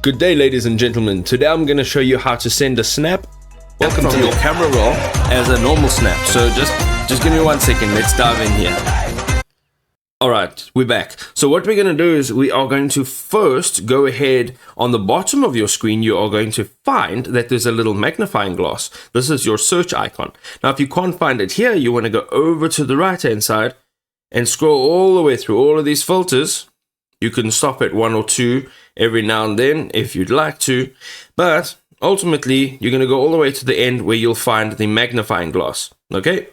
Good day, ladies and gentlemen. Today I'm going to show you how to send a snap. Welcome to your camera roll as a normal snap. So just give me 1 second. Let's dive in here. Alright, we're back. So what we're going to do is we are going to first go ahead on the bottom of your screen. You are going to find that there's a little magnifying glass. This is your search icon. Now, if you can't find it here, you want to go over to the right hand side and scroll all the way through all of these filters. You can stop at 1 or 2 every now and then if you'd like to, but ultimately you're going to go all the way to the end where you'll find the magnifying glass. Okay,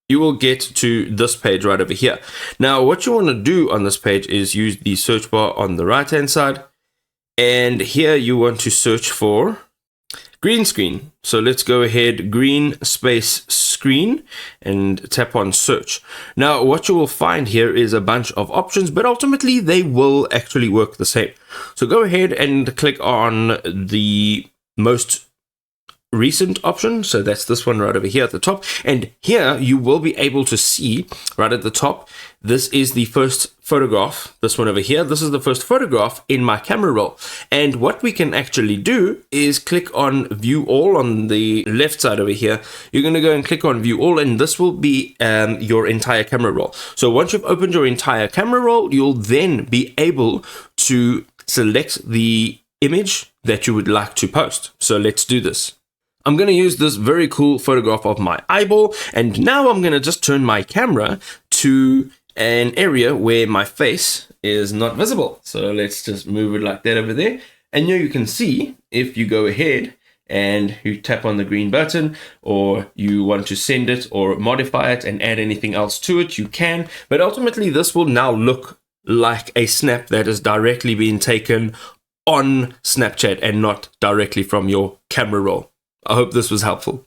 you will get to this page right over here. Now what you want to do on this page is use the search bar on the right hand side, and here you want to search for green screen. So let's go ahead, green space screen, and tap on search. Now what you will find here is a bunch of options, but ultimately they will actually work the same. So go ahead and click on the most recent option. So that's this one right over here at the top, and here you will be able to see right at the top, this is the first photograph. This one over here, this is the first photograph in my camera roll. And what we can actually do is click on view all on the left side over here. You're going to go and click on view all, and this will be your entire camera roll. So once you've opened your entire camera roll, you'll then be able to select the image that you would like to post. So let's do this. I'm going to use this very cool photograph of my eyeball, and now I'm going to just turn my camera to an area where my face is not visible. So let's just move it like that over there, and here you can see if you go ahead and you tap on the green button, or you want to send it or modify it and add anything else to it, you can. But ultimately this will now look like a snap that is directly being taken on Snapchat and not directly from your camera roll. I hope this was helpful.